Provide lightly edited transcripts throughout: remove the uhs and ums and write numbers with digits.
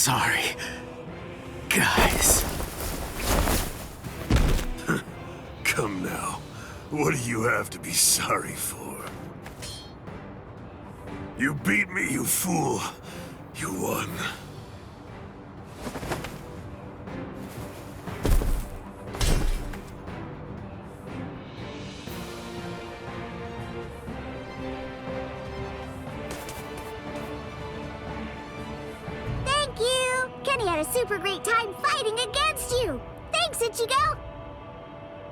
sorry. Guys. Come now. What do you have to be sorry for? You beat me, you fool. You won. Thank you! Kenny had a super great time fighting against you! Thanks, Ichigo!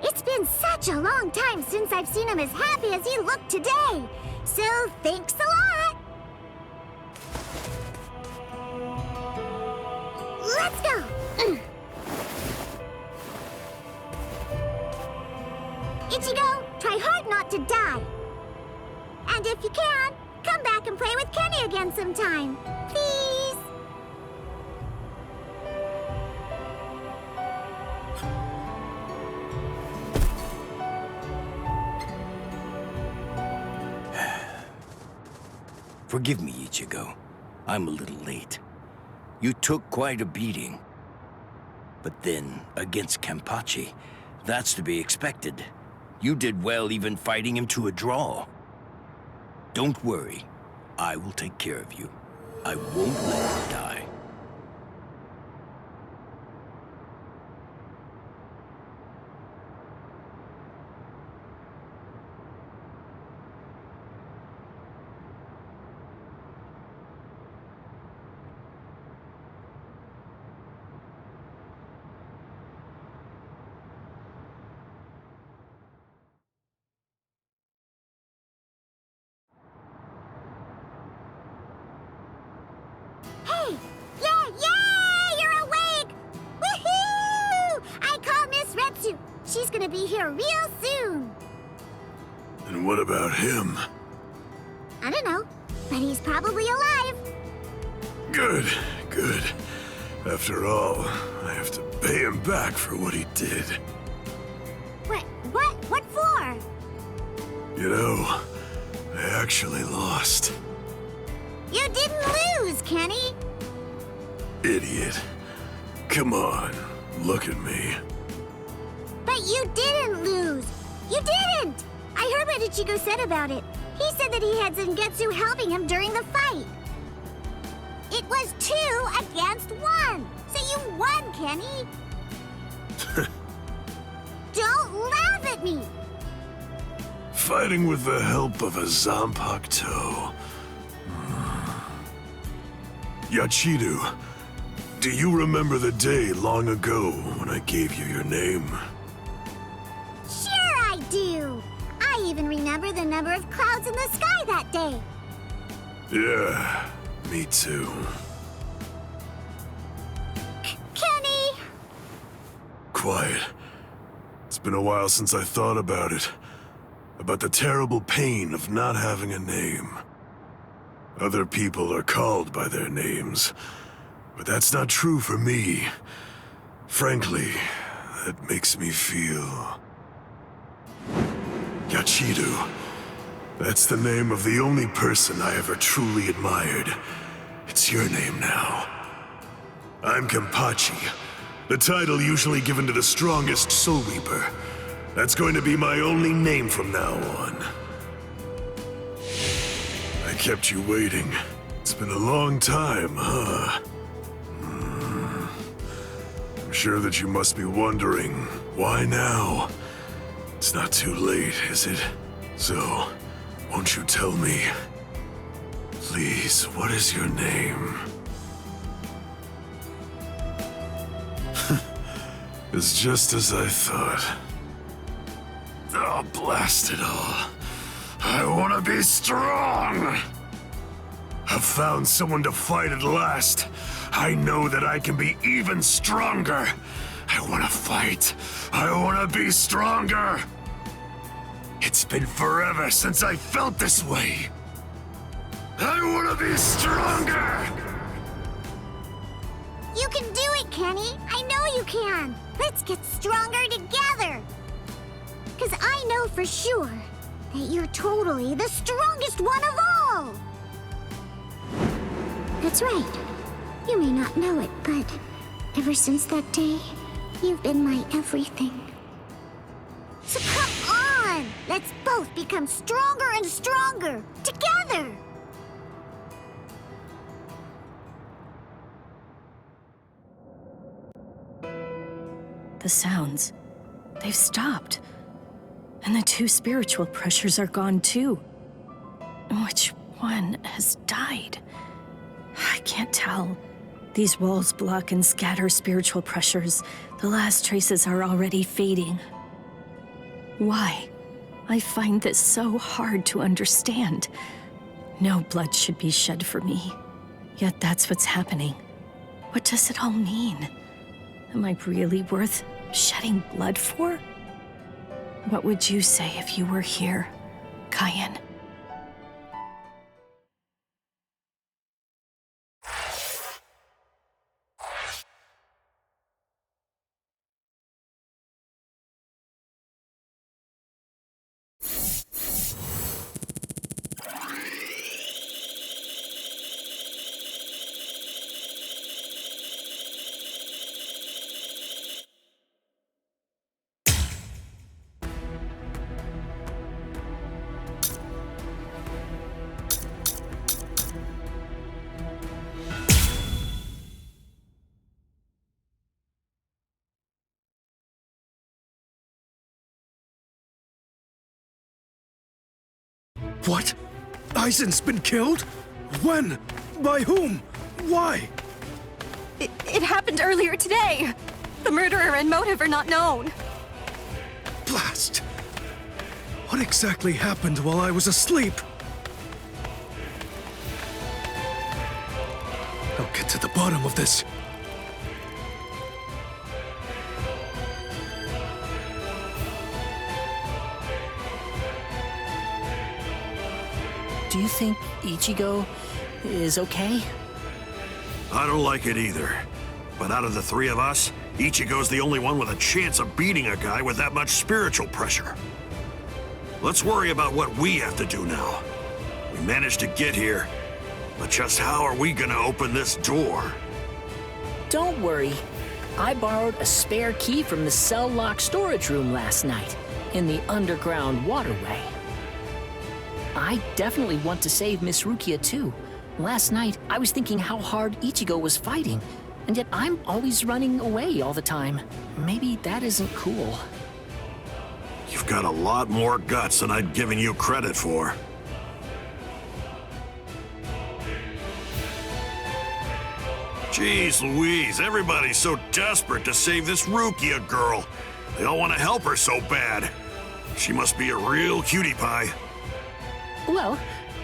It's been such a long time since I've seen him as happy as he looked today! So, thanks a lot! Let's go! Ichigo, try hard not to die! And if you can, come back and play with Kenny again sometime! Please! Forgive me, Ichigo. I'm a little late. You took quite a beating. But then, against Kenpachi, that's to be expected. You did well even fighting him to a draw. Don't worry. I will take care of you. I won't let you die. Hey! Yeah! You're awake! Woohoo! I call Miss Retsu. She's gonna be here real soon. And what about him? I don't know, but he's probably alive. Good, good. After all, I have to pay him back for what he did. What for? You know, I actually lost. You didn't lose, Kenny. Idiot. Come on, look at me. But you didn't lose. You didn't! I heard what Ichigo said about it. He said that he had Zangetsu helping him during the fight. It was 2 against 1. So you won, Kenny. Don't laugh at me. Fighting with the help of a Zanpakuto. Yachidu, do you remember the day long ago when I gave you your name? Sure I do. I even remember the number of clouds in the sky that day. Yeah, me too. Kenny! Quiet. It's been a while since I thought about it. About the terrible pain of not having a name. Other people are called by their names, but that's not true for me. Frankly, that makes me feel... Yachidu. That's the name of the only person I ever truly admired. It's your name now. I'm Kenpachi, the title usually given to the strongest Soul Reaper. That's going to be my only name from now on. I kept you waiting. It's been a long time, huh? I'm sure that you must be wondering, why now? It's not too late, is it? So, won't you tell me? Please, what is your name? It's just as I thought. Oh, blast it all. I want to be strong! I've found someone to fight at last. I know that I can be even stronger. I want to fight. I want to be stronger. It's been forever since I felt this way. I want to be stronger! You can do it, Kenny. I know you can. Let's get stronger together. Because I know for sure that you're totally the strongest one of all. That's right. You may not know it, but ever since that day, you've been my everything. So come on! Let's both become stronger and stronger! Together! The sounds, they've stopped. And the 2 spiritual pressures are gone too. Which one has died? I can't tell. These walls block and scatter spiritual pressures. The last traces are already fading. Why? I find this so hard to understand. No blood should be shed for me. Yet that's what's happening. What does it all mean? Am I really worth shedding blood for? What would you say if you were here, Cayenne? What? Aizen's been killed? When? By whom? Why? It happened earlier today. The murderer and motive are not known. Blast! What exactly happened while I was asleep? I'll get to the bottom of this. Do you think Ichigo is okay? I don't like it either. But out of the 3 of us, Ichigo's the only one with a chance of beating a guy with that much spiritual pressure. Let's worry about what we have to do now. We managed to get here, but just how are we gonna open this door? Don't worry. I borrowed a spare key from the cell lock storage room last night in the underground waterway. I definitely want to save Miss Rukia too. Last night, I was thinking how hard Ichigo was fighting, and yet I'm always running away all the time. Maybe that isn't cool. You've got a lot more guts than I'd given you credit for. Jeez Louise, everybody's so desperate to save this Rukia girl. They all want to help her so bad. She must be a real cutie pie. Well,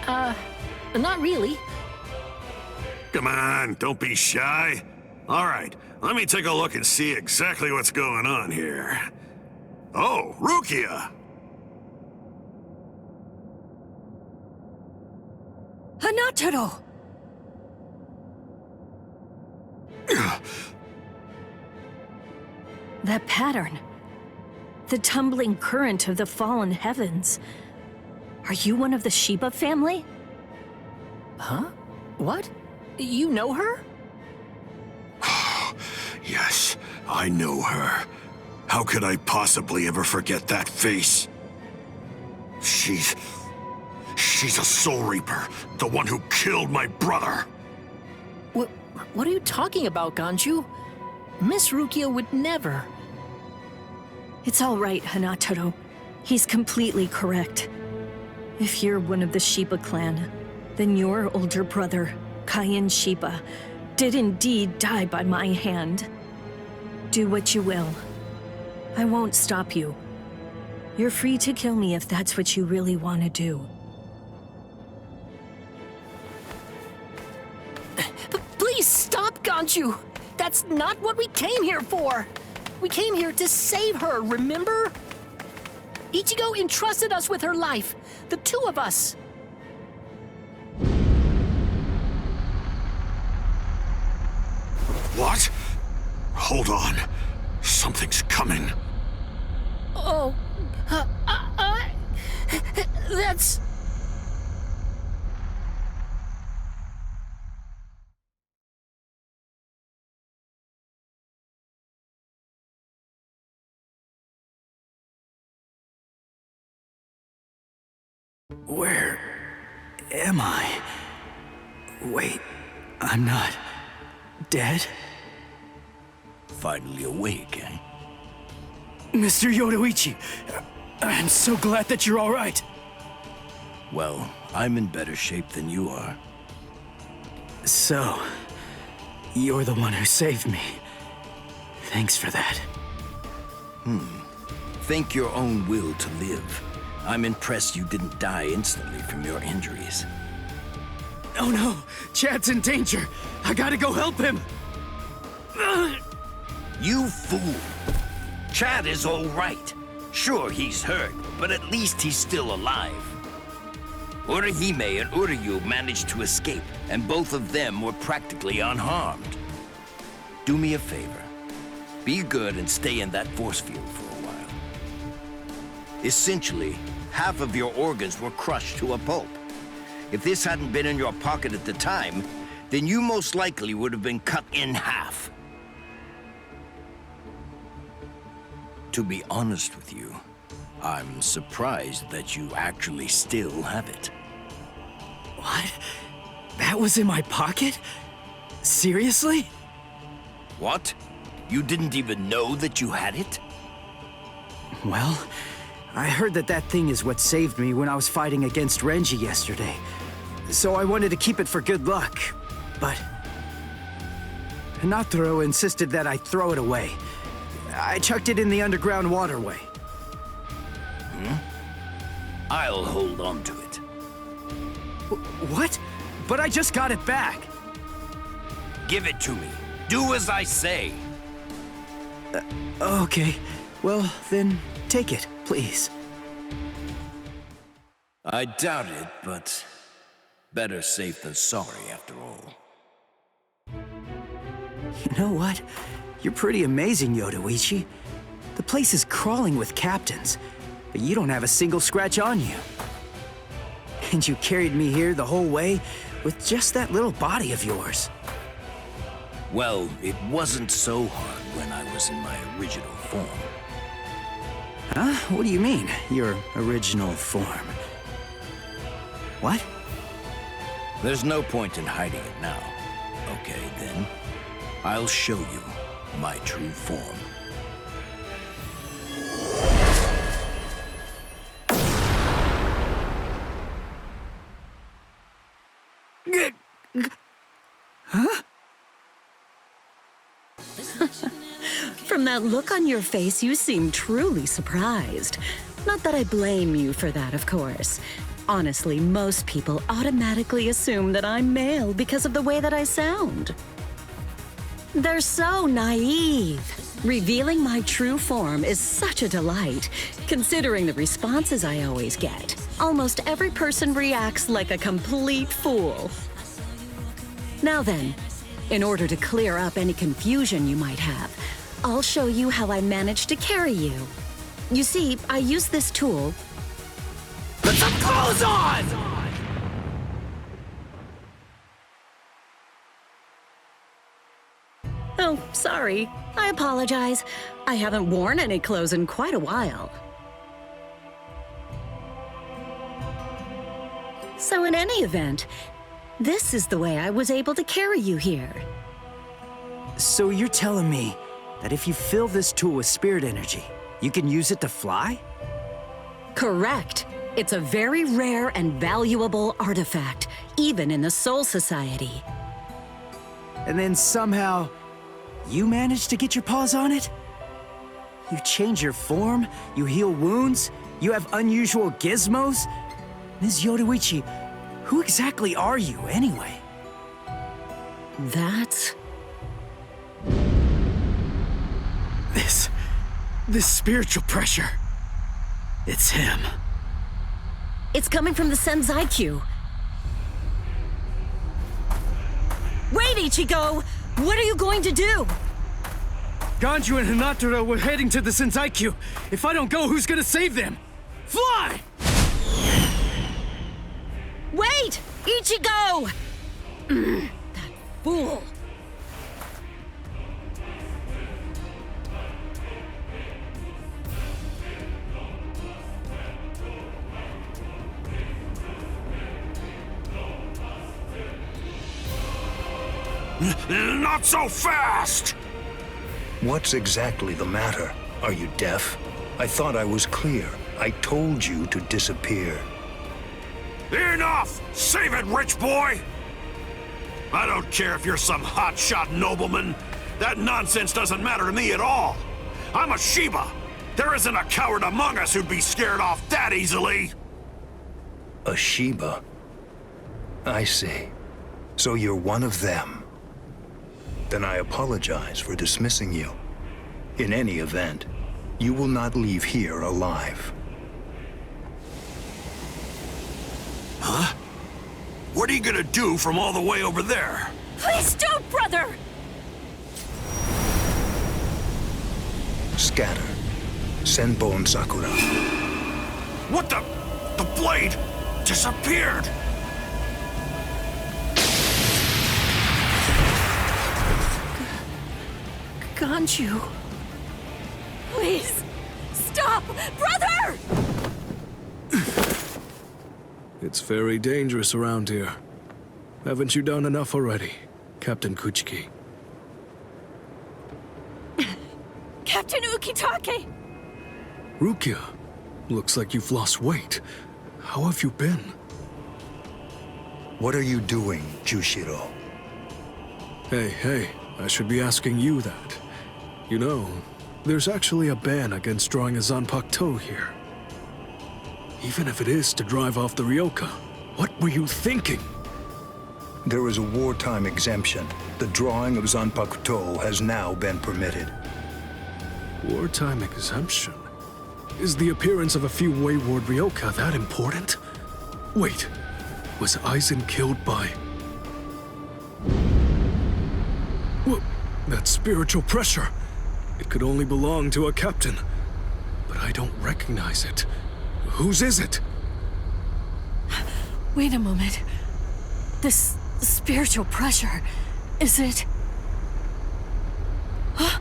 not really. Come on, don't be shy. All right, let me take a look and see exactly what's going on here. Oh, Rukia! Hanataro! That pattern. The tumbling current of the fallen heavens. Are you one of the Shiba family? Huh? What? You know her? Yes, I know her. How could I possibly ever forget that face? She's a Soul Reaper, the one who killed my brother. What are you talking about, Ganju? Miss Rukia would never. It's all right, Hanataro. He's completely correct. If you're one of the Shiba clan, then your older brother, Cayenne Shiba, did indeed die by my hand. Do what you will. I won't stop you. You're free to kill me if that's what you really want to do. Please stop, Ganju! That's not what we came here for! We came here to save her, remember? Ichigo entrusted us with her life, the 2 of us. What? Hold on. Something's coming. Oh, that's... Where am I? Wait, I'm not dead? Finally awake, eh? Mr. Yodoichi, I'm so glad that you're all right. Well, I'm in better shape than you are. So, you're the one who saved me. Thanks for that. Think your own will to live. I'm impressed you didn't die instantly from your injuries. Oh no, Chad's in danger. I gotta go help him. You fool! Chad is all right. Sure, he's hurt, but at least he's still alive. Urahime and Uryu managed to escape, and both of them were practically unharmed. Do me a favor. Be good and stay in that force field for a while. Essentially, half of your organs were crushed to a pulp. If this hadn't been in your pocket at the time, then you most likely would have been cut in half. To be honest with you, I'm surprised that you actually still have it. What? That was in my pocket? Seriously? What? You didn't even know that you had it? Well, I heard that that thing is what saved me when I was fighting against Renji yesterday. So I wanted to keep it for good luck, but Hinataro insisted that I throw it away. I chucked it in the underground waterway. I'll hold on to it. What? But I just got it back. Give it to me. Do as I say. Okay, well then take it, please. I doubt it, but better safe than sorry after all. You know what? You're pretty amazing, Yodoichi. The place is crawling with captains, but you don't have a single scratch on you. And you carried me here the whole way with just that little body of yours. Well, it wasn't so hard when I was in my original form. Huh? What do you mean, your original form? What? There's no point in hiding it now. Okay, then. I'll show you my true form. From that look on your face, you seem truly surprised. Not that I blame you for that, of course. Honestly, most people automatically assume that I'm male because of the way that I sound. They're so naive. Revealing my true form is such a delight, considering the responses I always get. Almost every person reacts like a complete fool. Now then, in order to clear up any confusion you might have, I'll show you how I managed to carry you. You see, I use this tool. Put some clothes on! Oh, sorry. I apologize. I haven't worn any clothes in quite a while. So in any event, this is the way I was able to carry you here. So you're telling me that if you fill this tool with spirit energy, you can use it to fly? Correct. It's a very rare and valuable artifact, even in the Soul Society. And then somehow, you managed to get your paws on it? You change your form, you heal wounds, you have unusual gizmos? Ms. Yodoichi, who exactly are you, anyway? That's... This spiritual pressure. It's him. It's coming from the Senzai-Q. Wait, Ichigo! What are you going to do? Ganju and Hinataro were heading to the Senzai-Q. If I don't go, who's gonna save them? Fly! Wait! Ichigo! That fool. Not so fast! What's exactly the matter? Are you deaf? I thought I was clear. I told you to disappear. Enough! Save it, rich boy! I don't care if you're some hotshot nobleman. That nonsense doesn't matter to me at all. I'm a Sheba. There isn't a coward among us who'd be scared off that easily. A Sheba? I see. So you're one of them. Then I apologize for dismissing you. In any event, you will not leave here alive. Huh? What are you gonna do from all the way over there? Please don't, brother! Scatter. Senbon Sakura. What the? The blade disappeared! Ganju. Please, stop! Brother! It's very dangerous around here. Haven't you done enough already, Captain Kuchiki? Captain Ukitake! Rukia, looks like you've lost weight. How have you been? What are you doing, Jushiro? Hey, I should be asking you that. You know, there's actually a ban against drawing a Zanpakuto here. Even if it is to drive off the Ryoka, what were you thinking? There is a wartime exemption. The drawing of Zanpakuto has now been permitted. Wartime exemption? Is the appearance of a few wayward Ryoka that important? Wait, was Aizen killed by... Well, that spiritual pressure. It could only belong to a captain. But I don't recognize it. Whose is it? Wait a moment. This spiritual pressure, is it... Huh?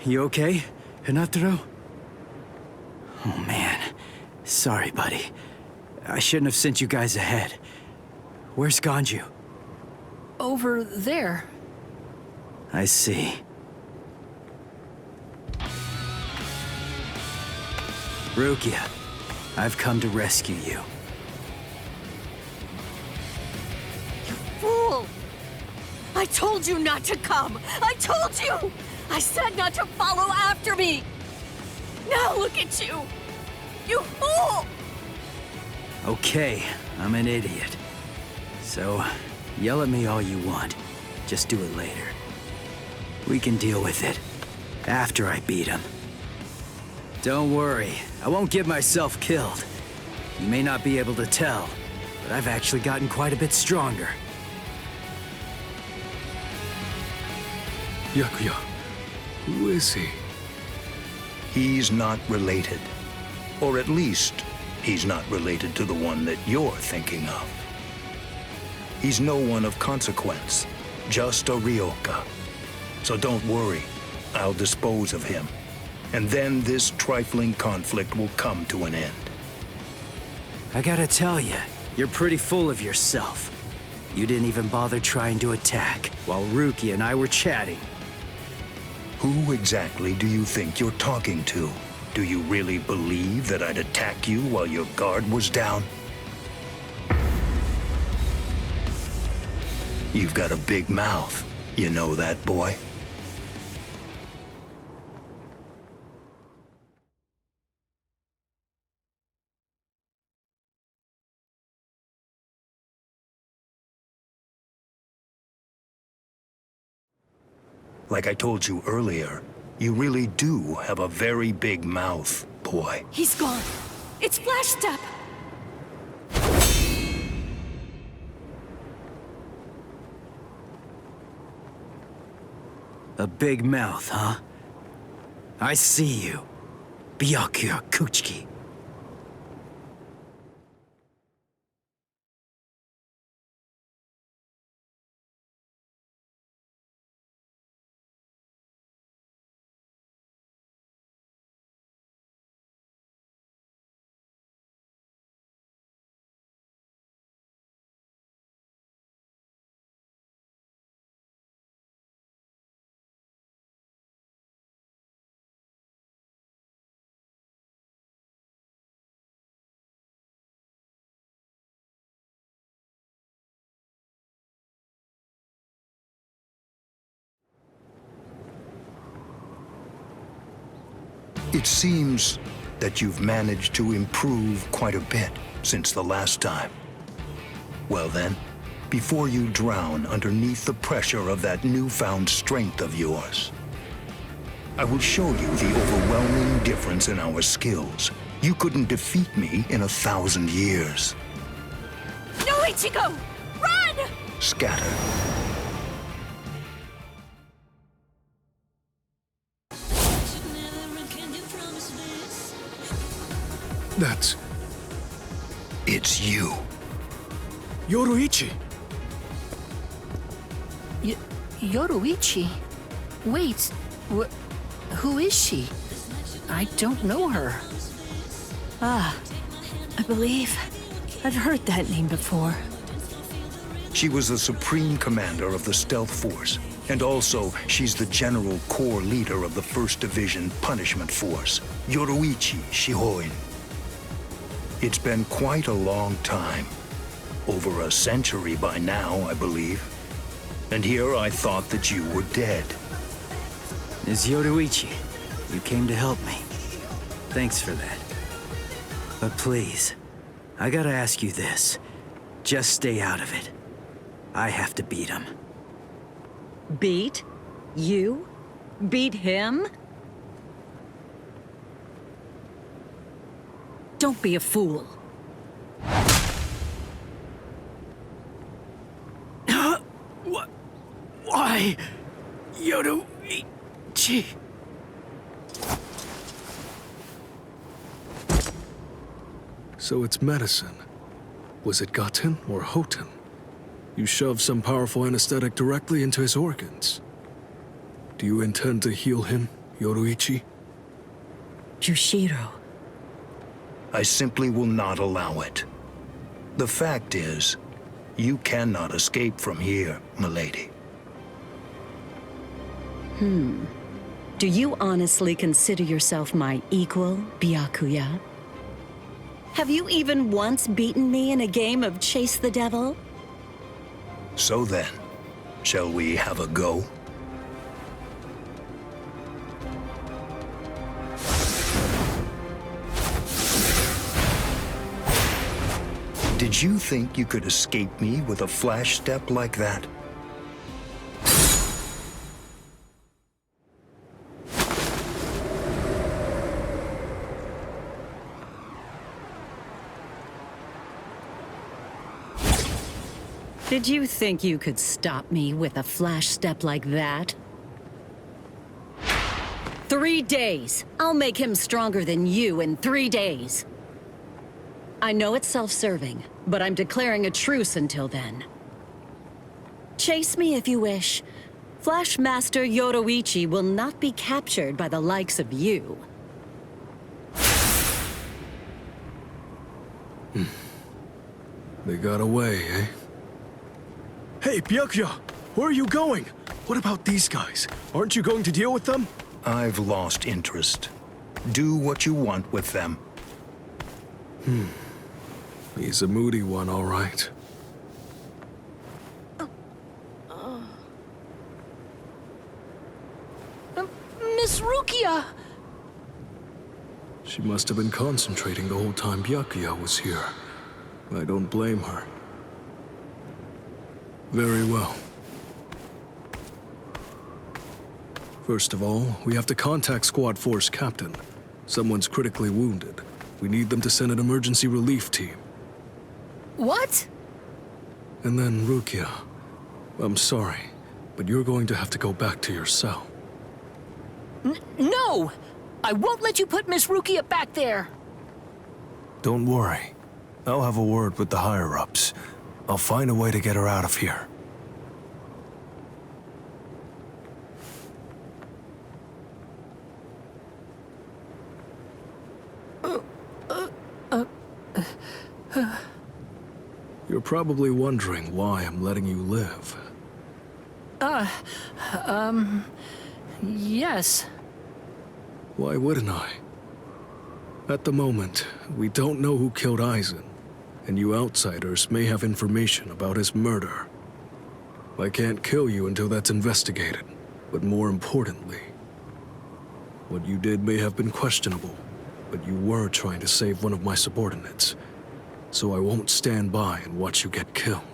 You okay, Hinataro? Oh man, sorry buddy. I shouldn't have sent you guys ahead. Where's Ganju? Over there. I see. Rukia, I've come to rescue you. Fool! I told you not to come! I told you! I said not to follow after me! Now look at you! You fool! Okay, I'm an idiot. So, yell at me all you want. Just do it later. We can deal with it after I beat him. Don't worry, I won't get myself killed. You may not be able to tell, but I've actually gotten quite a bit stronger. Yakuya, who is he? He's not related. Or at least, he's not related to the one that you're thinking of. He's no one of consequence, just a Ryoka. So don't worry, I'll dispose of him. And then this trifling conflict will come to an end. I gotta tell you, you're pretty full of yourself. You didn't even bother trying to attack, while Rukia and I were chatting. Who exactly do you think you're talking to? Do you really believe that I'd attack you while your guard was down? You've got a big mouth. You know that, boy? Like I told you earlier, you really do have a very big mouth, boy. He's gone. It's Flash Step. A big mouth, huh? I see you. Byakuya Kuchiki. It seems that you've managed to improve quite a bit since the last time. Well then, before you drown underneath the pressure of that newfound strength of yours, I will show you the overwhelming difference in our skills. You couldn't defeat me in 1,000 years. No, Ichigo! Run! Scatter. That's It's you. Yoruichi. Yoruichi? Wait, who is she? I don't know her. I believe I've heard that name before. She was the supreme commander of the Stealth Force, and also she's the general corps leader of the 1st Division Punishment Force, Yoruichi Shihoin. It's been quite a long time. Over a century by now, I believe. And here I thought that you were dead. Ms. Yoruichi, you came to help me. Thanks for that. But please, I gotta ask you this. Just stay out of it. I have to beat him. Beat? You? Beat him? Don't be a fool. Why? Yoruichi. So it's medicine. Was it Gaten or Hoten? You shoved some powerful anesthetic directly into his organs. Do you intend to heal him, Yoruichi? Jushiro. I simply will not allow it. The fact is, you cannot escape from here, milady. Do you honestly consider yourself my equal, Byakuya? Have you even once beaten me in a game of Chase the Devil? So then, shall we have a go? Did you think you could escape me with a flash step like that? Did you think you could stop me with a flash step like that? 3 days. I'll make him stronger than you in 3 days. I know it's self-serving, but I'm declaring a truce until then. Chase me if you wish. Flash Master Yoruichi will not be captured by the likes of you. They got away, eh? Hey, Byakuya! Where are you going? What about these guys? Aren't you going to deal with them? I've lost interest. Do what you want with them. He's a moody one, all right. Miss Rukia! She must have been concentrating the whole time Byakuya was here. I don't blame her. Very well. First of all, we have to contact Squad Force Captain. Someone's critically wounded. We need them to send an emergency relief team. What? And then Rukia. I'm sorry, but you're going to have to go back to your cell. No! I won't let you put Miss Rukia back there! Don't worry. I'll have a word with the higher-ups. I'll find a way to get her out of here. You're probably wondering why I'm letting you live. Yes. Why wouldn't I? At the moment, we don't know who killed Aizen, and you outsiders may have information about his murder. I can't kill you until that's investigated, but more importantly, What you did may have been questionable, but you were trying to save one of my subordinates. So I won't stand by and watch you get killed.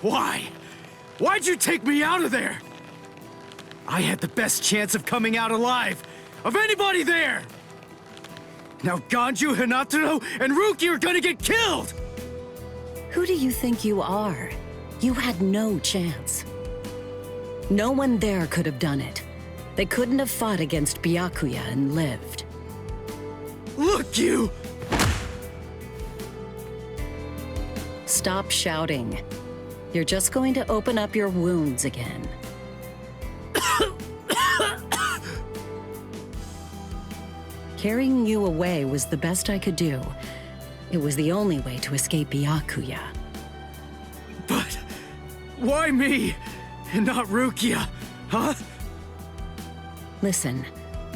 Why? Why'd you take me out of there? I had the best chance of coming out alive, of anybody there! Now Ganju, Hinataro, and Ruki are gonna get killed! Who do you think you are? You had no chance. No one there could have done it. They couldn't have fought against Byakuya and lived. Look, you! Stop shouting. You're just going to open up your wounds again. Carrying you away was the best I could do. It was the only way to escape Byakuya. But why me and not Rukia, huh? Listen,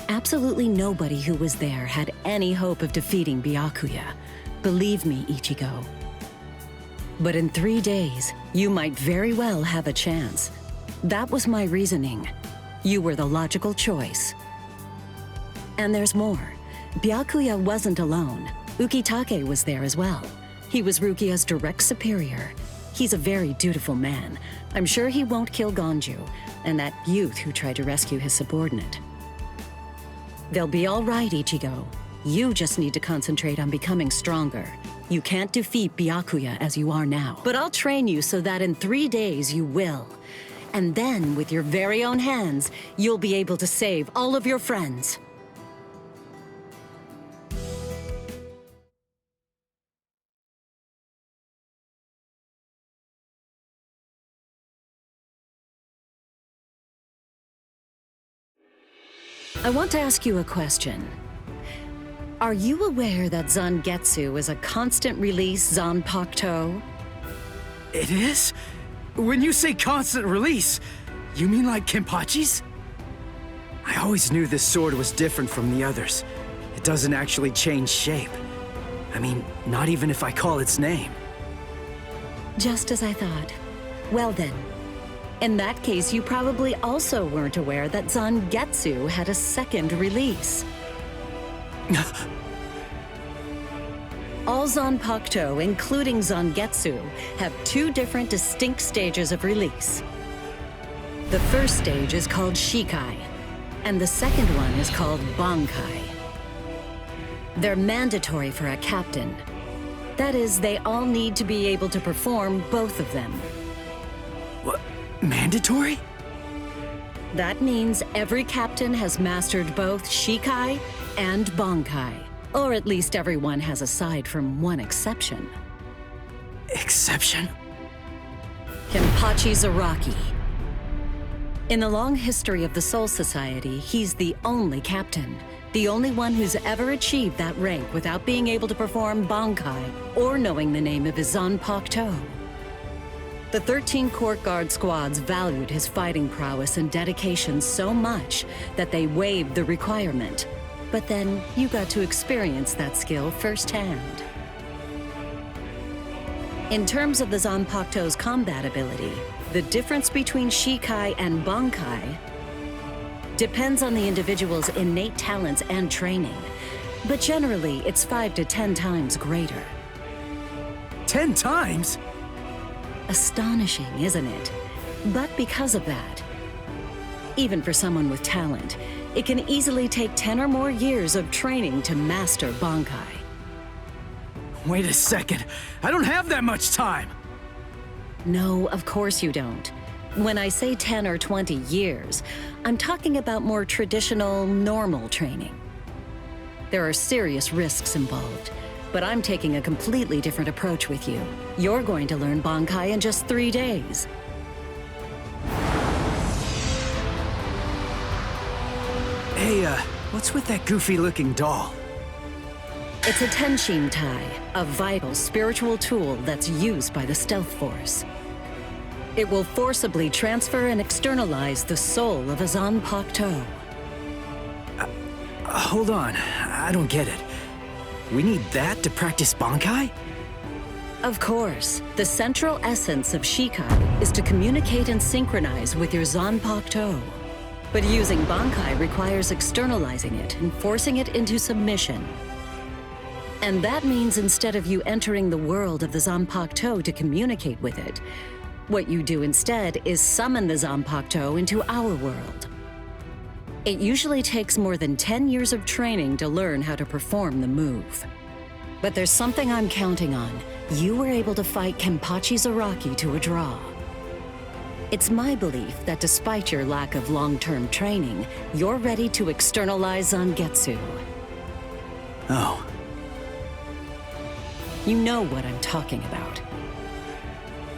absolutely nobody who was there had any hope of defeating Byakuya. Believe me, Ichigo. But in 3 days, you might very well have a chance. That was my reasoning. You were the logical choice. And there's more. Byakuya wasn't alone. Ukitake was there as well. He was Rukia's direct superior. He's a very dutiful man. I'm sure he won't kill Ganju, and that youth who tried to rescue his subordinate. They'll be all right, Ichigo. You just need to concentrate on becoming stronger. You can't defeat Byakuya as you are now. But I'll train you so that in 3 days you will. And then, with your very own hands, you'll be able to save all of your friends. I want to ask you a question. Are you aware that Zangetsu is a constant release Zanpakuto? It is? When you say constant release, you mean like Kenpachi's? I always knew this sword was different from the others. It doesn't actually change shape. I mean, not even if I call its name. Just as I thought. Well then. In that case, you probably also weren't aware that Zangetsu had a second release. All Zanpakuto, including Zangetsu, have 2 different distinct stages of release. The first stage is called Shikai, and the second one is called Bankai. They're mandatory for a captain. That is, they all need to be able to perform both of them. What? Mandatory? That means every captain has mastered both Shikai and Bankai. Or at least everyone has aside from one exception. Exception? Kenpachi Zaraki. In the long history of the Soul Society, he's the only captain. The only one who's ever achieved that rank without being able to perform Bankai or knowing the name of his Zanpakuto. The 13 Court Guard squads valued his fighting prowess and dedication so much that they waived the requirement. But then you got to experience that skill firsthand. In terms of the Zanpakuto's combat ability, the difference between Shikai and Bankai depends on the individual's innate talents and training, but generally it's 5 to 10 times greater. 10 times? Astonishing, isn't it? But because of that, Even for someone with talent, it can easily take 10 or more years of training to master Bankai. Wait a second. I don't have that much time. No, of course you don't. When I say 10 or 20 years, I'm talking about more traditional, normal training. There are serious risks involved, but I'm taking a completely different approach with you. You're going to learn Bankai in just 3 days. Hey, what's with that goofy-looking doll? It's a Tenshin Tai, a vital spiritual tool that's used by the Stealth Force. It will forcibly transfer and externalize the soul of a Zanpakuto. Hold on, I don't get it. We need that to practice Bankai? Of course, the central essence of Shikai is to communicate and synchronize with your Zanpakuto. But using Bankai requires externalizing it and forcing it into submission. And that means instead of you entering the world of the Zanpakuto to communicate with it, what you do instead is summon the Zanpakuto into our world. It usually takes more than 10 years of training to learn how to perform the move. But there's something I'm counting on. You were able to fight Kenpachi Zaraki to a draw. It's my belief that despite your lack of long-term training, you're ready to externalize Zangetsu. Oh. You know what I'm talking about.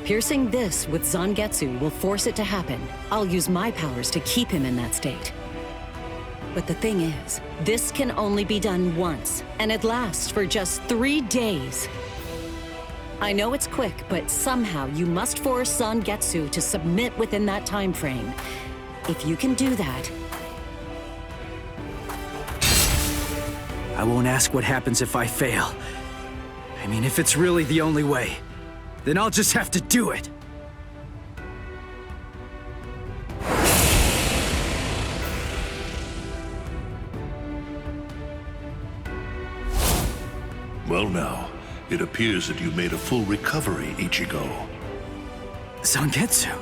Piercing this with Zangetsu will force it to happen. I'll use my powers to keep him in that state. But the thing is, this can only be done once, and it lasts for just 3 days. I know it's quick, but somehow you must force Zangetsu to submit within that time frame. If you can do that... I won't ask what happens if I fail. I mean, if it's really the only way, then I'll just have to do it. Well now, it appears that you made a full recovery, Ichigo. Zangetsu?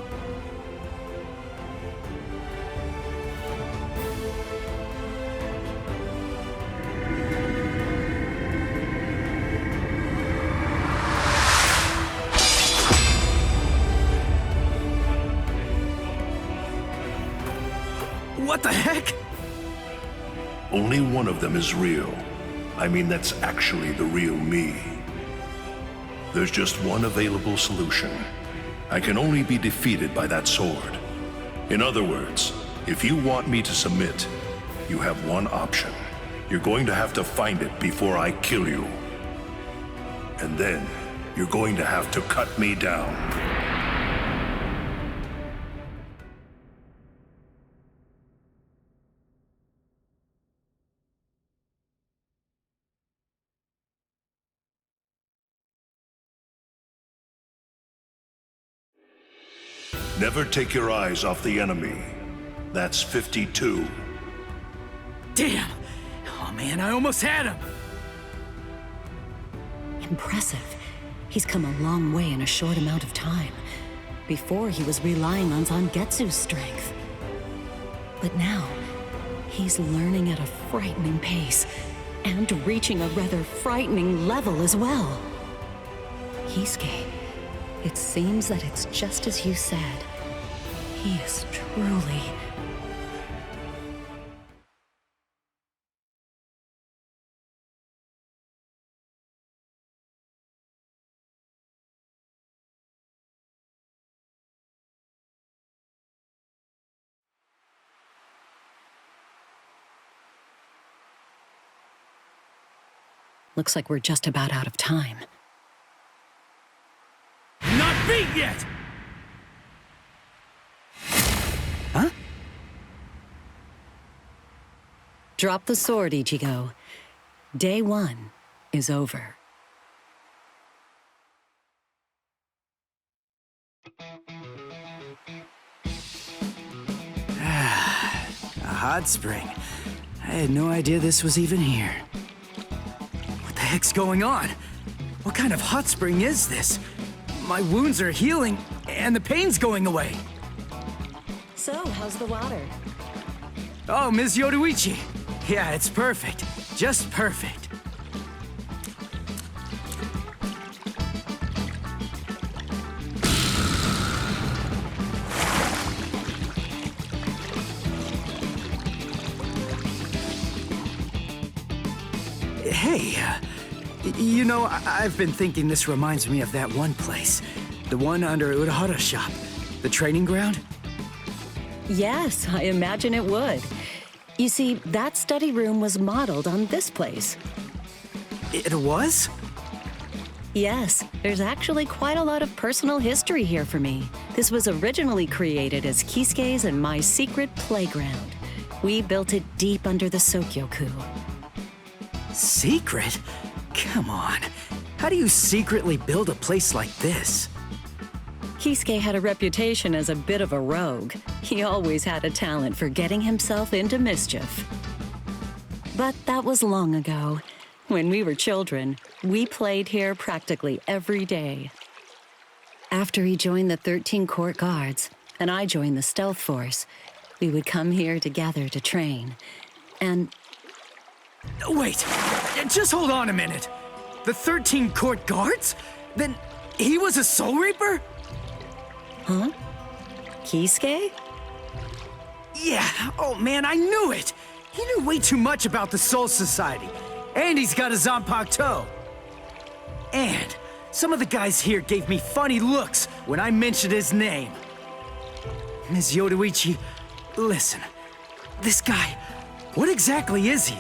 What the heck? Only one of them is real. I mean, that's actually the real me. There's just one available solution. I can only be defeated by that sword. In other words, if you want me to submit, you have one option. You're going to have to find it before I kill you. And then, you're going to have to cut me down. Never take your eyes off the enemy. That's 52. Damn! Oh man, I almost had him! Impressive. He's come a long way in a short amount of time. Before, he was relying on Zangetsu's strength. But now, he's learning at a frightening pace, and reaching a rather frightening level as well. Kisuke, it seems that it's just as you said. He is truly... Looks like we're just about out of time. Not beat yet! Huh? Drop the sword, Ichigo. Day 1 is over. A hot spring. I had no idea this was even here. What the heck's going on? What kind of hot spring is this? My wounds are healing, and the pain's going away. So, how's the water? Oh, Ms. Yoruichi. Yeah, it's perfect. Just perfect. Hey, you know, I've been thinking this reminds me of that one place. The one under Urahara's shop. The training ground? Yes, I imagine it would. You see, that study room was modeled on this place. It was? Yes, there's actually quite a lot of personal history here for me. This was originally created as Kisuke's and my secret playground. We built it deep under the Sokyoku. Secret? Come on. How do you secretly build a place like this? Kisuke had a reputation as a bit of a rogue. He always had a talent for getting himself into mischief. But that was long ago. When we were children, we played here practically every day. After he joined the 13 Court Guards, and I joined the Stealth Force, we would come here together to train. And... Wait, just hold on a minute. The 13 Court Guards? Then he was a Soul Reaper? Huh? Kisuke? Yeah, oh man, I knew it! He knew way too much about the Soul Society. And he's got a Zanpakuto. And some of the guys here gave me funny looks when I mentioned his name. Ms. Yoruichi, listen. This guy, what exactly is he?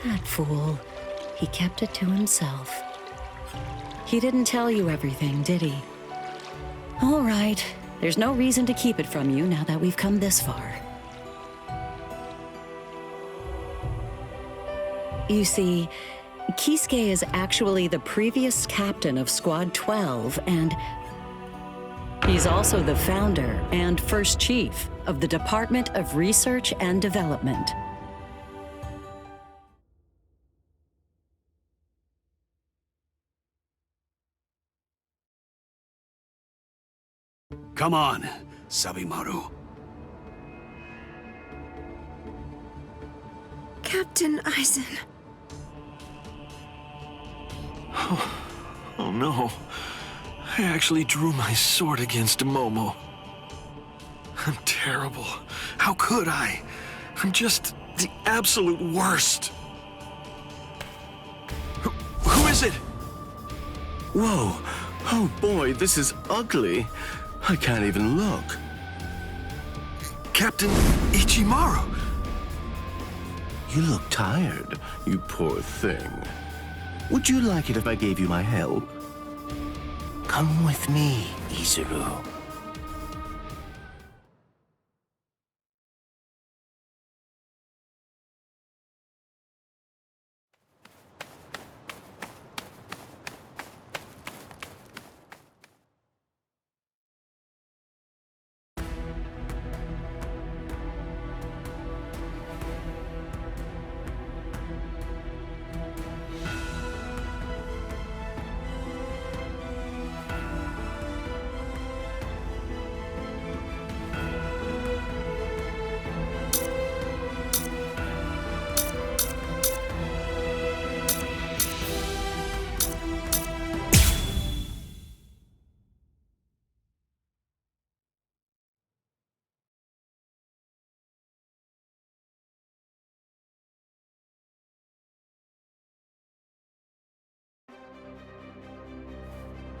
That fool. He kept it to himself. He didn't tell you everything, did he? All right. There's no reason to keep it from you now that we've come this far. You see, Kisuke is actually the previous captain of Squad 12, and he's also the founder and first chief of the Department of Research and Development. Come on, Sabimaru. Captain Eisen. Oh no. I actually drew my sword against Momo. I'm terrible. How could I? I'm just the absolute worst. Who is it? Whoa. Oh boy, this is ugly. I can't even look. Captain Ichimaru. You look tired, you poor thing. Would you like it if I gave you my help? Come with me, Izuru.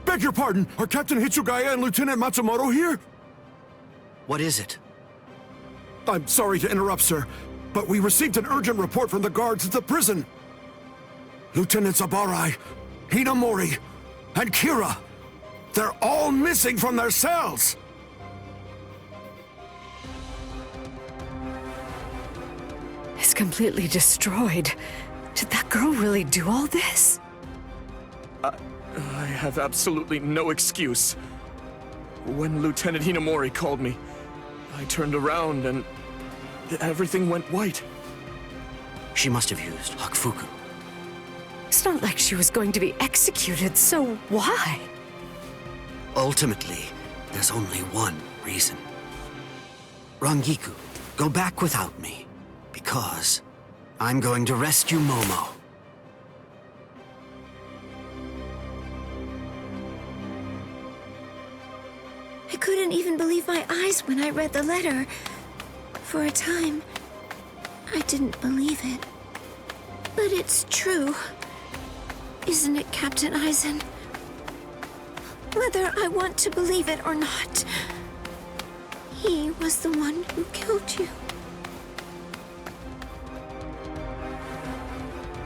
Beg your pardon, are Captain Hitsugaya and Lieutenant Matsumoto here? What is it? I'm sorry to interrupt, sir, but we received an urgent report from the guards at the prison. Lieutenant Zabarai, Hinamori, and Kira, they're all missing from their cells! It's completely destroyed. Did that girl really do all this? I have absolutely no excuse. When Lieutenant Hinamori called me, I turned around and everything went white. She must have used Hakufuku. It's not like she was going to be executed, so why? Ultimately, there's only one reason. Rangiku, go back without me, because I'm going to rescue Momo. I couldn't even believe my eyes when I read the letter. For a time, I didn't believe it. But it's true. Isn't it, Captain Eisen? Whether I want to believe it or not, he was the one who killed you.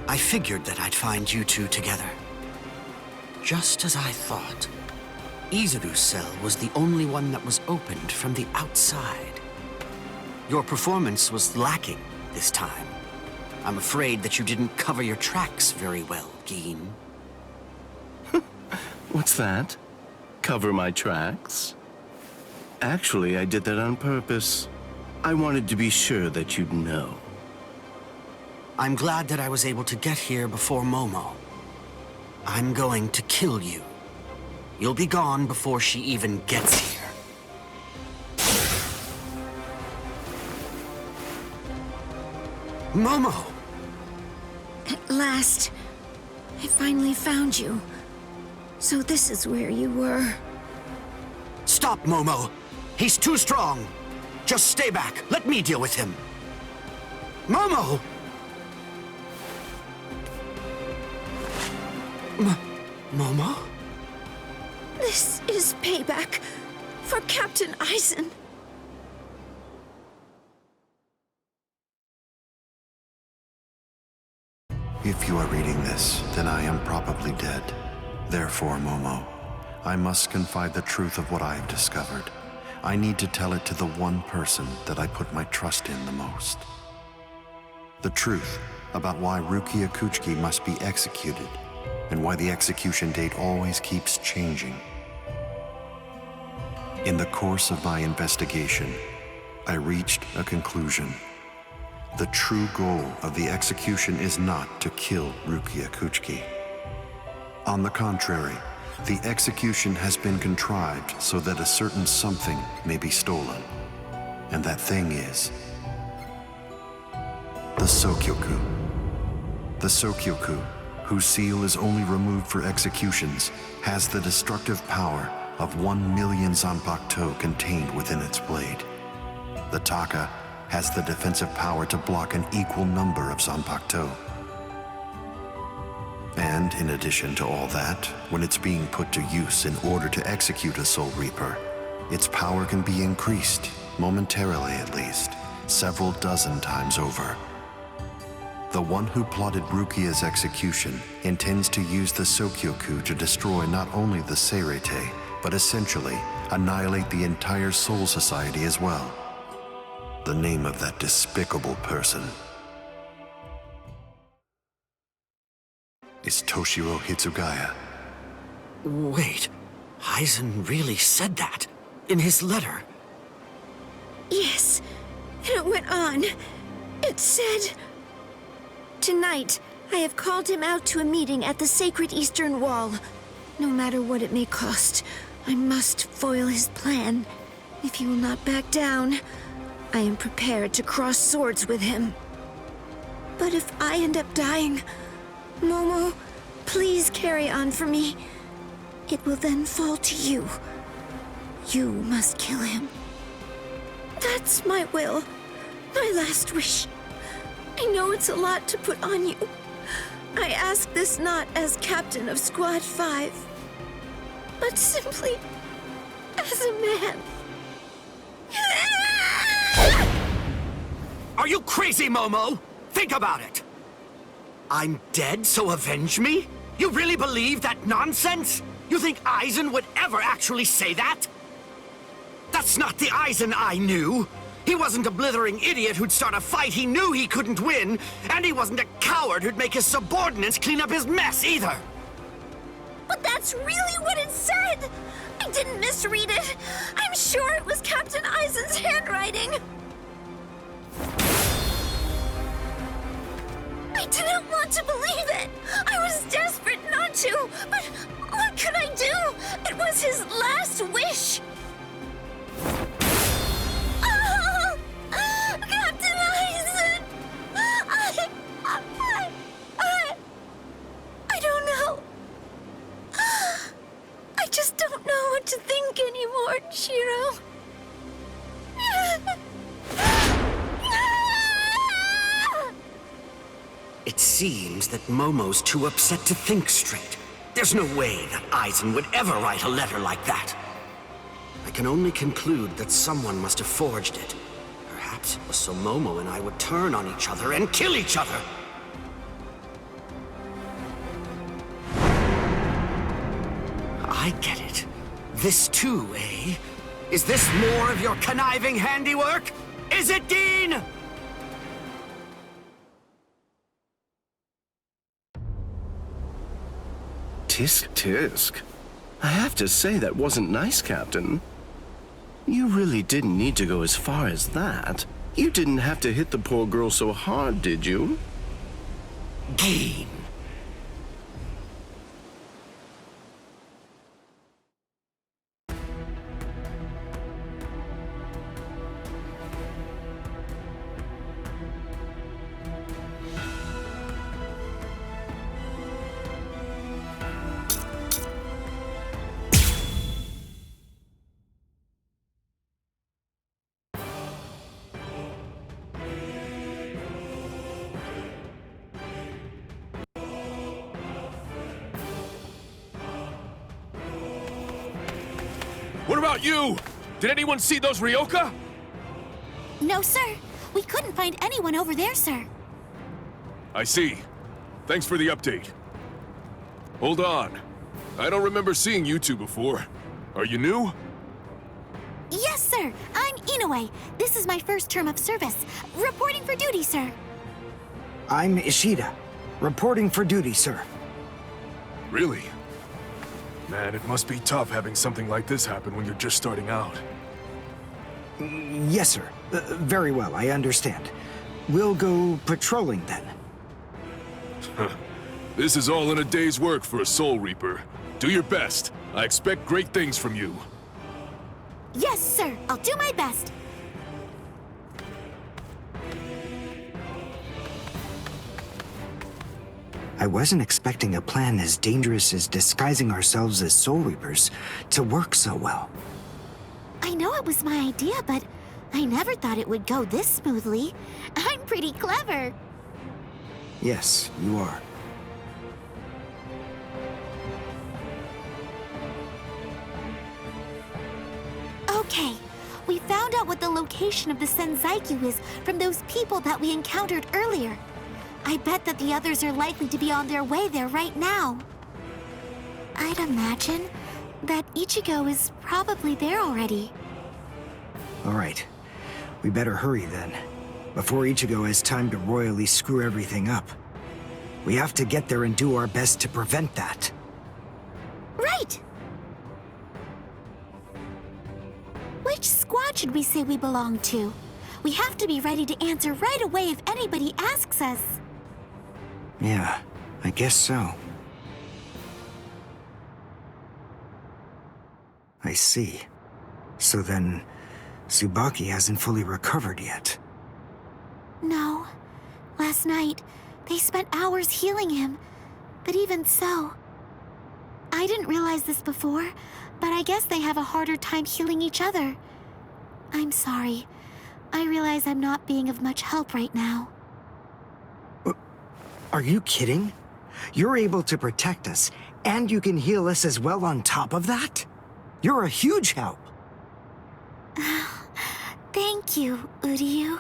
I figured that I'd find you two together. Just as I thought. Izuru's cell was the only one that was opened from the outside. Your performance was lacking this time. I'm afraid that you didn't cover your tracks very well, Gin. What's that? Cover my tracks? Actually, I did that on purpose. I wanted to be sure that you'd know. I'm glad that I was able to get here before Momo. I'm going to kill you. You'll be gone before she even gets here. Momo! At last, I finally found you. So this is where you were. Stop, Momo! He's too strong! Just stay back. Let me deal with him. Momo! Momo? This is payback for Captain Eisen. If you are reading this, then I am probably dead. Therefore, Momo, I must confide the truth of what I have discovered. I need to tell it to the one person that I put my trust in the most. The truth about why Rukia Kuchiki must be executed, and why the execution date always keeps changing. In the course of my investigation, I reached a conclusion. The true goal of the execution is not to kill Rukia Kuchiki. On the contrary, the execution has been contrived so that a certain something may be stolen. And that thing is the Sokyoku. The Sokyoku, whose seal is only removed for executions, has the destructive power of 1 million Zanpakuto contained within its blade. The Taka has the defensive power to block an equal number of Zanpakuto. And in addition to all that, when it's being put to use in order to execute a Soul Reaper, its power can be increased, momentarily at least, several dozen times over. The one who plotted Rukia's execution intends to use the Sokyoku to destroy not only the Seirete, but essentially annihilate the entire Soul Society as well. The name of that despicable person is Toshiro Hitsugaya. Wait, Eisen really said that in his letter? Yes, and it went on. It said, "Tonight, I have called him out to a meeting at the Sacred Eastern Wall. No matter what it may cost, I must foil his plan. If he will not back down, I am prepared to cross swords with him. But if I end up dying, Momo, please carry on for me. It will then fall to you. You must kill him. That's my will, my last wish. I know it's a lot to put on you. I ask this not as captain of Squad 5, but simply as a man." Are you crazy, Momo? Think about it. I'm dead, so avenge me? You really believe that nonsense? You think Eisen would ever actually say that? That's not the Eisen I knew. He wasn't a blithering idiot who'd start a fight he knew he couldn't win, and he wasn't a coward who'd make his subordinates clean up his mess either. But that's really what it said! I didn't misread it. I'm sure it was Captain Eisen's handwriting. I didn't want to believe it. I was desperate not to, but what could I do? It was his last wish. Ah! seems that Momo's too upset to think straight. There's no way that Aizen would ever write a letter like that. I can only conclude that someone must have forged it. Perhaps it was so Momo and I would turn on each other and kill each other. I get it. This too, eh? Is this more of your conniving handiwork? Is it, Dean? Tisk tisk. I have to say that wasn't nice, Captain. You really didn't need to go as far as that. You didn't have to hit the poor girl so hard, did you? Dean. What about you? Did anyone see those Ryoka? No, sir. We couldn't find anyone over there, sir. I see. Thanks for the update. Hold on. I don't remember seeing you two before. Are you new? Yes, sir. I'm Inoue. This is my first term of service. Reporting for duty, sir. I'm Ishida. Reporting for duty, sir. Really? Man, it must be tough having something like this happen when you're just starting out. Yes, sir. Very well, I understand. We'll go patrolling then. This is all in a day's work for a Soul Reaper. Do your best. I expect great things from you. Yes, sir. I'll do my best. I wasn't expecting a plan as dangerous as disguising ourselves as Soul Reapers to work so well. I know it was my idea, but I never thought it would go this smoothly. I'm pretty clever. Yes, you are. Okay, we found out what the location of the Senzaikyu is from those people that we encountered earlier. I bet that the others are likely to be on their way there right now. I'd imagine that Ichigo is probably there already. All right. We better hurry then, before Ichigo has time to royally screw everything up. We have to get there and do our best to prevent that. Right! Which squad should we say we belong to? We have to be ready to answer right away if anybody asks us. Yeah, I guess so. I see. So then, Tsubaki hasn't fully recovered yet. No. Last night, they spent hours healing him. But even so... I didn't realize this before, but I guess they have a harder time healing each other. I'm sorry. I realize I'm not being of much help right now. Are you kidding? You're able to protect us, and you can heal us as well on top of that? You're a huge help. Thank you, Uryu.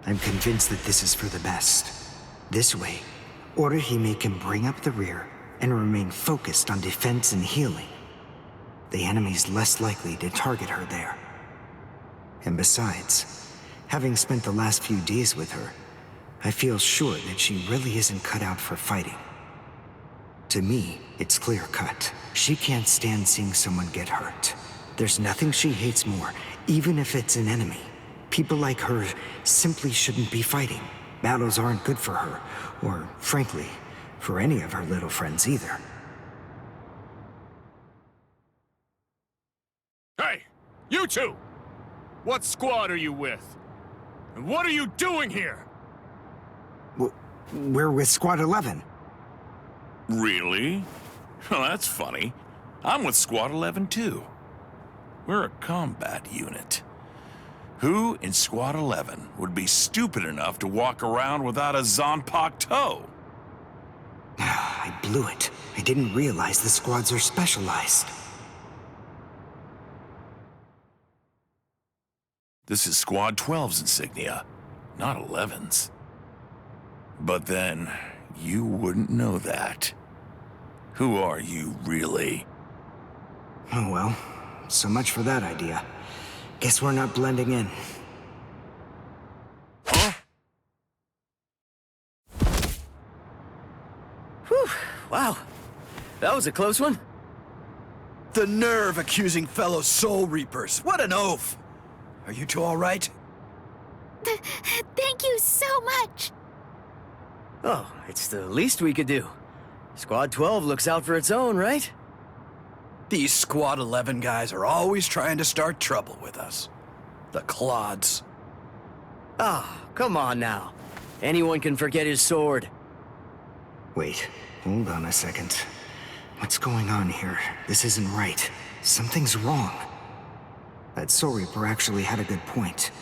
I'm convinced that this is for the best. This way, Orihime can bring up the rear and remain focused on defense and healing. The enemy's less likely to target her there. And besides, having spent the last few days with her, I feel sure that she really isn't cut out for fighting. To me, it's clear-cut. She can't stand seeing someone get hurt. There's nothing she hates more, even if it's an enemy. People like her simply shouldn't be fighting. Battles aren't good for her, or, frankly, for any of her little friends either. Hey, you two! What squad are you with? And what are you doing here? We're with Squad 11. Really? Well, that's funny. I'm with Squad 11 too. We're a combat unit. Who in Squad 11 would be stupid enough to walk around without a Zanpakuto toe? I blew it. I didn't realize the squads are specialized. This is Squad 12's insignia, not 11's. But then, you wouldn't know that. Who are you, really? Oh well, so much for that idea. Guess we're not blending in. Huh? Whew, wow. That was a close one. The nerve accusing fellow Soul Reapers. What an oaf! Are you two all right? Thank you so much. Oh, it's the least we could do. Squad 12 looks out for its own, right? These Squad 11 guys are always trying to start trouble with us. The clods. Ah, come on now. Anyone can forget his sword. Wait, hold on a second. What's going on here? This isn't right. Something's wrong. That Soul Reaper actually had a good point.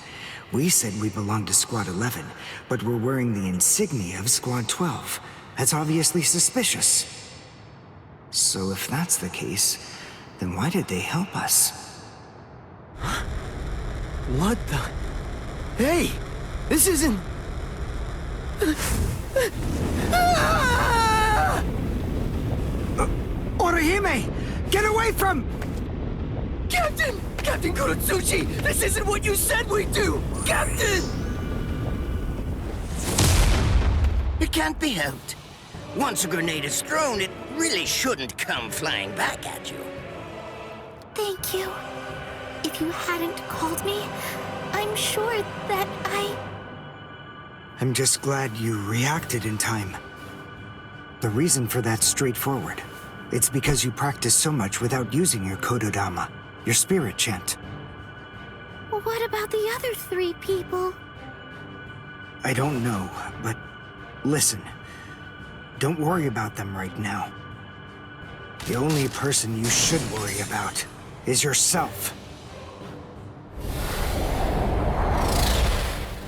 We said we belonged to Squad 11, but we're wearing the insignia of Squad 12. That's obviously suspicious. So if that's the case, then why did they help us? What the? Hey! This isn't... Orihime! Get away from... Captain! Captain Kurotsuchi! This isn't what you said we'd do! Captain! It can't be helped. Once a grenade is thrown, it really shouldn't come flying back at you. Thank you. If you hadn't called me, I'm sure that I'm just glad you reacted in time. The reason for that's straightforward. It's because you practice so much without using your Kododama, your spirit chant. What about the other 3 people? I don't know, but listen. Don't worry about them right now. The only person you should worry about is yourself.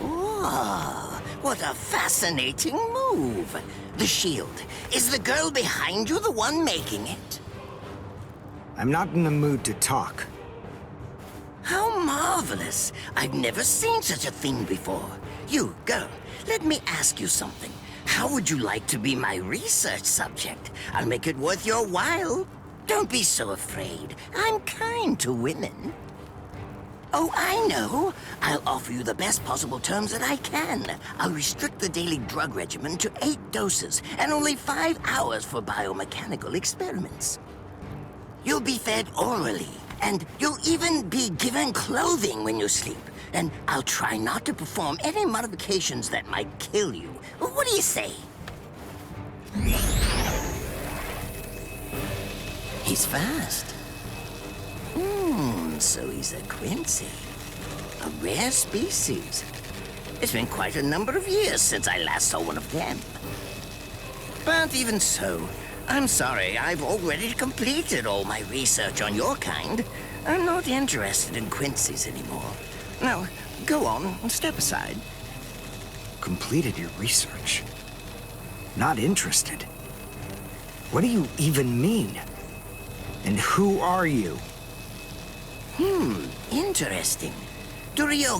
Oh, what a fascinating move. The shield. Is the girl behind you the one making it? I'm not in the mood to talk. How marvelous. I've never seen such a thing before. You, girl, let me ask you something. How would you like to be my research subject? I'll make it worth your while. Don't be so afraid. I'm kind to women. Oh, I know. I'll offer you the best possible terms that I can. I'll restrict the daily drug regimen to 8 doses and only 5 hours for biomechanical experiments. You'll be fed orally, and you'll even be given clothing when you sleep. And I'll try not to perform any modifications that might kill you. What do you say? He's fast. So he's a Quincy. A rare species. It's been quite a number of years since I last saw one of them. But even so, I'm sorry, I've already completed all my research on your kind. I'm not interested in Quincy's anymore. Now, go on, step aside. Completed your research? Not interested? What do you even mean? And who are you? Interesting. Do